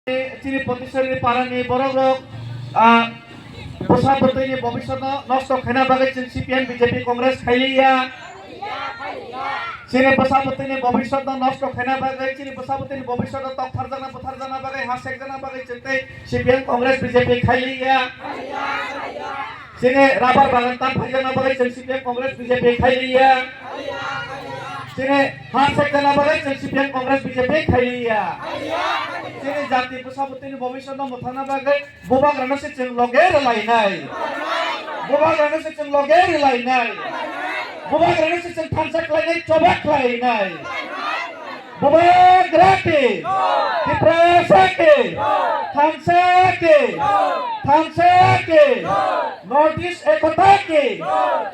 চিনি প্রতিষ্ঠানের পারানি বড় রোগ প্রসাদনী ভবিষ্যৎ নষ্ট খাইনা বাগে সিপিএম বিজেপি কংগ্রেস খাইলিয়া চিনি প্রসাদনী ভবিষ্যৎ নষ্ট খাইনা বাগে চিনি প্রসাদনী ভবিষ্যৎ তকথার জানা পথার জানা বাগে হাসেক জানা বাগে চিন্তাই সিপিএম কংগ্রেস বিজেপি খাইলিয়া চিনি রাবার বাগান তান ভাইজানা বাগে সিপিএম কংগ্রেস বিজেপি খাইলিয়া চিনি হাসেক জানা বাগে সিপিএম কংগ্রেস বিজেপি খাইলিয়া চিনি জাতি প্রসাদনী ভবিষ্যৎ মথানা বাগে বুবা গ্রামে চিন লগে রেলাইনাই বুবা গ্রামে চিন লগে রেলাইনাই বুবা গ্রামে চিন থানসাক লাইনাই চবাক লাইনাই বুবা গ্রাকে টিপ্রাসাকে থানসাকে নর্থ ইস্ট একতাকে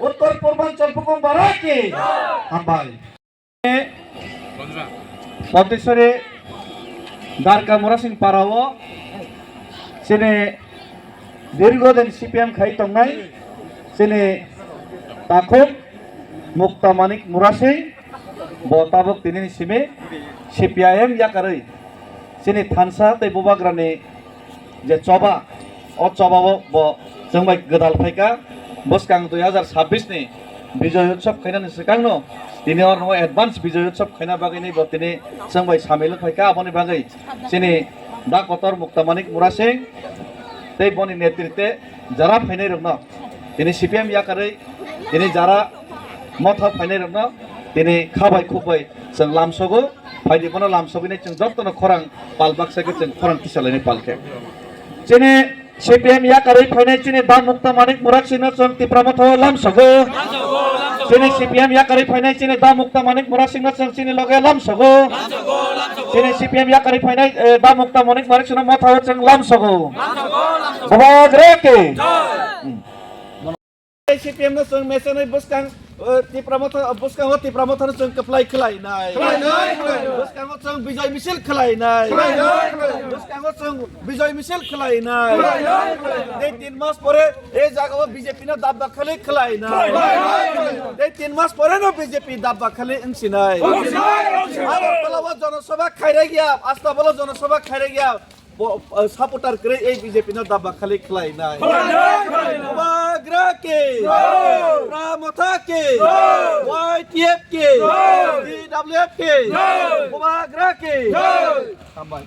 উত্তর পূর্বাঞ্চল ভূকম্প বারাকে হামবাই পদ্মেশ্বরে দ্বারকা মোরাসিং পারাও সেনে দীর্ঘদিন সিপিএম খাই তংনাই সেনে তাখক মুক্তা মানিক মুরাসিং বতাবক তিনি সিমে সিপিআইএম ইয়াকাरै সেনে थानसा तै बुबाग्रानि जे चबा अ चबाव ब जोंबाय गोदाल फायका बसकां 2026 नि विजय उत्सव खैनानि सिगांनो दिनै अर नो एडभान्स विजय उत्सव खैना बागैनि ब दिनै जोंबाय सामेल फायका आबनि बागै सेने दा कतर मुक्तामानिक मुरासिं तै बनि नेतृत्वे जरा फैनाय रंनो दिनै सिपिएम याकारै दिनै जरा मथा फैनाय रंनो दिनै खाबाय खुबाय जों लामसगो फायदिखौनो लामसगैनाय जों जत्तनो खरां पालबाक्साखौ जों खरां किसालायनाय पालखे जेने सिपिएम याकारै फैनाय जेने दा मुक्तामानिक मुरासिंनो जों तिप्रामथ लामसगो जेने सिपिएम याकारै फैनाय जेने दा मुक्तामानिक मुरासिंनो जों जेने लगे लामसगो जेने सिपिएम याकारै फैनाय दा मुक्तामानिक मुरासिंनो मथा जों लामसगो बबाग्रेके सिपिएम नो जों मेसेनै बसकां बुसकांव तिप्रामथनो जों कप्लाय खलायनाय बुसकांव जों विजय मिছিল खलायनाय बुसकांव जों विजय मिছিল खलायनाय दे 3 मास परे ए जागाव बीजेपी नो दाब्बा खाली खलायनाय दे 3 मास परे नो बीजेपी दाब्बा खाली ओंसिनाय आगरतलाव जनसभा खायरा गया आस्ताबल जनसभा खायरा गया सपोर्टार करे ए बीजेपी नो दाब्बा खाली खलायनाय बाग्राके प्रामथाके वाईटीएफके डीडब्ल्यूएफके बाग्राके हामबाय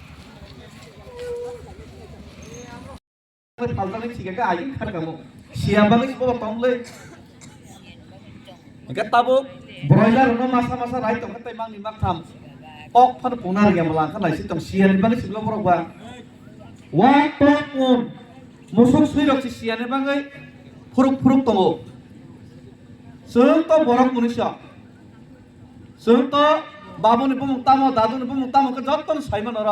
फालतानि सिगाके आइ खारगामो सियाबानि सिबो तंलै एका ताबो ब्रयलार नो मासा मासा राय तंग तै मांनि माथाम पक फान पुनार गया मलांखा नायसि तंग सियानि बानि सिबलो बरगबा वा तंग मुसुक सुइरक्सि सियानि बाङै फुरुक दङ जों तो बरक मनुष्य जों तो बाबुनि बुमुं तामो दादुनि बुमुं तामोखौ जत्तन साइमन र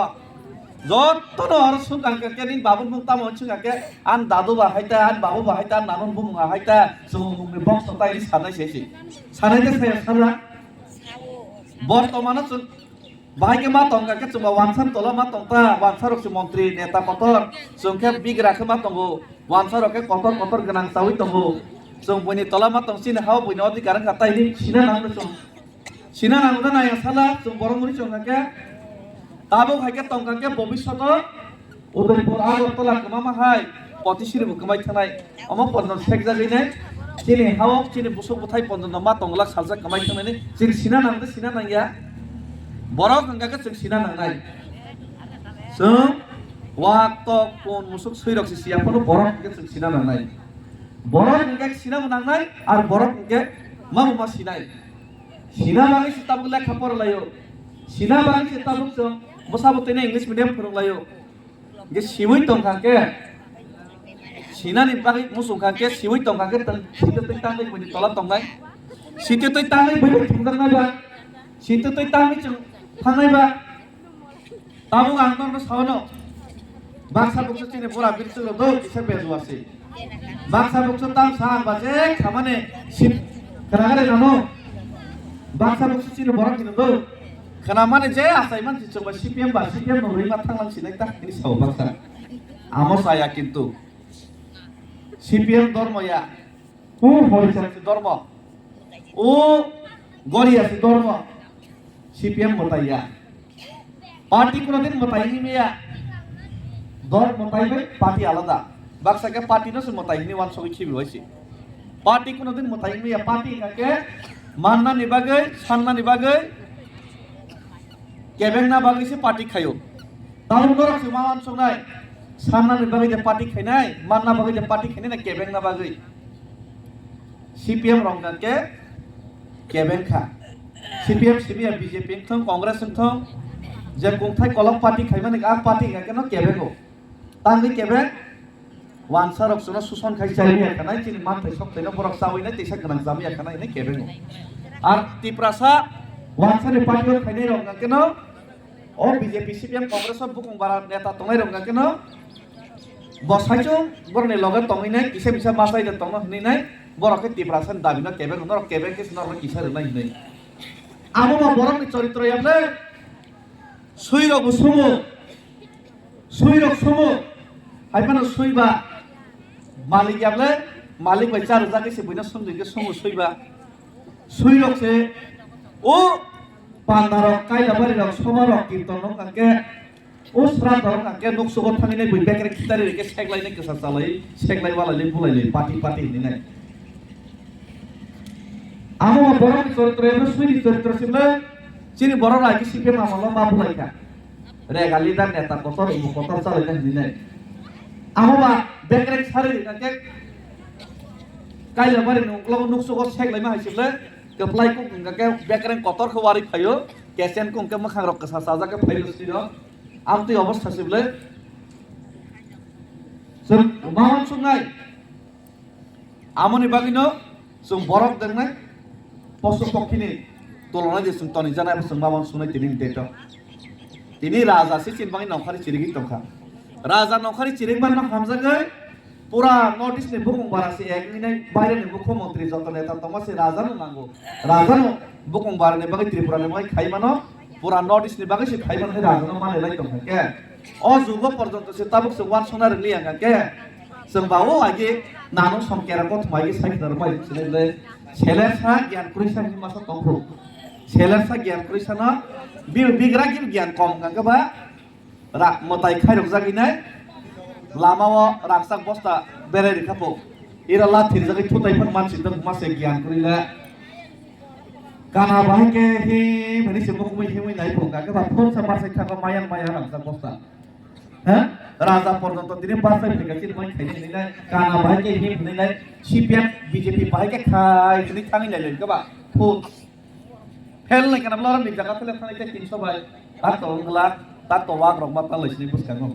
जत्तन आरो सुगांके दिन बाबुनि बुमुं तामो सुगांके आन दादु बाहायता आन बाबु बाहायता आन नानन बुमुं बाहायता जों मुंनि बंस ताइरि सानाय सेसि सानायते साया सारा बर्तमान जों बाहायके मा तंगाके जों वानसान तला मा तंता वानसारकसि मन्त्रि नेता कतर जोंखे बिग्राखौ मा तंगो वानसारके कतर गोनां सावै तंगो जों बयनि तला मा तंसिन हाव बयनि अधिकार खातायनि सिना नांनो जों सिना नांनो नाया साला जों बरमुनि जोंखाके ताबो हायके तंगाके भबिष्यत उदयपुर आगरतला कमा माहाय पतिसिरि बुकमाय थानाय अम पदन सेक जागैने चिनि हाव चिनि बुसु बुथाय पदन मा तंगला सालजा कमाय थानायनि जों सिना नांगिया बरक हंगाके जों सिना नांनाय जों वाक कोन मुसुक सैरक्सि सियाफोरनो बरक हंगाके जों सिना नांनाय बरक हंगाके सिना नांनाय आरो बरक हंगाके मा सिनाय सिना बागै सिताबुक लेखा फरायलायो सिना बागै सिताबुक जों मोसाबुतैनो इंलिश मिडियाम फोरोंलायो गे सिवै तंखाके सिनानि बागै मुसुखाके सिवै तंखाके सितै तांगै बनि तला तंनाय सितै तांगै बनि थुंगारनायबा सितै तांगै जों थांनायबा ताबुक आंनो सावनो बाक्सा बुक्स चिने बरा बिरसलो दो इसे बेजुआसि बाक्सा बुक्स ताम सां बाजे खामाने सिप करागारे नानो बाक्सा बुक्स चिने बरा किनो दो खाना माने जे आसाय मानसि जोंबा सिपिएम नो रैमा थांलांसिनाय ताखिनि साव बाक्सा आमस आया किन्तु सिपिएम धर्मया उ हरिसानि धर्म उ गरियासि धर्म CPM बताइया पार्टी को दिन बताइए मैं দল মতাই পার্টি আলাদা বাক্সাকে পার্টি নসে মতাই নি ওয়ান সবই ছিবি হইছে পার্টি কোনদিন মতাই মিয়া পার্টি কাকে মাননা নিবাগৈ সাননা নিবাগৈ কেবেং না বাগৈছে পার্টি খায়ো তাহলে গরম সুমাওয়ান সংনাই সাননা নিবাগৈ যে পার্টি খাইনাই মাননা বাগৈ যে পার্টি খাইনাই না কেবেং না বাগৈ সিপিএম রংগাকে কেবেং খা সিপিএম সিপিএম বিজেপি থং কংগ্রেস থং যে কুংথাই কলম পার্টি খাইমানে আ পার্টি কাকে ন কেবেগো তাंगै केबे वानसा रक्सना सुसन खाइ चाइनि आखानाय चिनि माथै सबथैनो बरक सावैनाय तेसा गोनां जामि आखानाय ने केबेगो आर तिप्रासा वानसा नि पार्टी खाइनाय रंगा केनो ओ बीजेपी सीपीएम कांग्रेस बुकुं बारा नेता तंगाय रंगा केनो बसाइचो बरने लगे तंगैनाय किसे बिसा मासाय दे तंग हनैनाय बरके तिप्रासा दाबिना केबेगो न केबे केस न किसा रनाय नै आमो बरकनि चरित्र याबले सुइरो बुसुमु सुइरो सुमु हाइपानो सुइबा मालिक याबले मालिक बाय चार जाके से बइना समझे सुमु सुइबा सुइरो से ओ पान्दारो काइलाबारि रक समारो कीर्तन काके ओ श्राद्धर काके नक्सुगत थांगिनाय बइ बेकरे खितारि रेके सेगलायनाय गोसा चालै सेगलाय वालाय बुलायलै पार्टी पार्टी हिनाय आमो बरनि चरित्र याबले सुइनि चरित्र सिमले चिनि बर राजि सिपे मामला मा बुलायखा रेगाली दा नेता कतर कतर चालायनाय हिनाय आमोबा बेकरे सारि काके काइलाबारि नंग्लाव नक्सुगत सेगलाय मा हाइसिबले केप्लाय को काके बेकरे कतर खवारि फायो केसेन को के मखां रक सा साजाके फाइलसिनो आमति अवस्था सिबले जों मावन सुनाय आमनि बागिनो जों बरफ देंनाय पशु पक्षिनि तुलना जे जों तनि जानाय जों मावन सुनाय तिनि डेट तिनि राजा से चिनबाङै नखरि चिरिगि तंखा राजा नखरि चिरिगबान न हामजागै पुरा नॉर्थ ईस्ट ने बुकुं बारासे एकनिनाय बायरेनि मुख्यमंत्री जत नेता तमासे राजानो नांगौ राजानो बुकुं बारने बागै त्रिपुरा ने बागै खाइमानो पुरा नॉर्थ ईस्ट ने बागै से खाइमान है राजानो माने लाइ तंखा के अ जुग पर्यंत से ताबुक से वान सोना रलि आंगा के जों बावो आगे नानो समकेरा को थमाइगे साइखदर माइ सिले सेलेसा ज्ञान कुरिसा नि मासा तंखौ सेलेसा ज्ञान कुरिसा न बिग्रा ज्ञान कम गांगबा रा मताय खाइरक जागिनाय लामाव रागसाक बस्ता बेराय रिखापो इरा लाथिर जागै थुतायफोर मानसि दं मासे ज्ञान करिला काना बाहायके हि भनि से मुखमै हिमै नाय भंगा के बा फोरसा बासाय थागा मायान माया रागसाक बस्ता ह राजा पर्यंत दिने बासाय फैगासिनो मै खाइनै नाय काना बाहायके हि भनिनाय सीपीएम बीजेपी बाहायके खाय दिनै थाङै नायलै गबा फो फेल नै kana ब्लार नि जागा फेल थाङै 300 बाय ता तो वाग रक मा पालैसनि बुसखाङो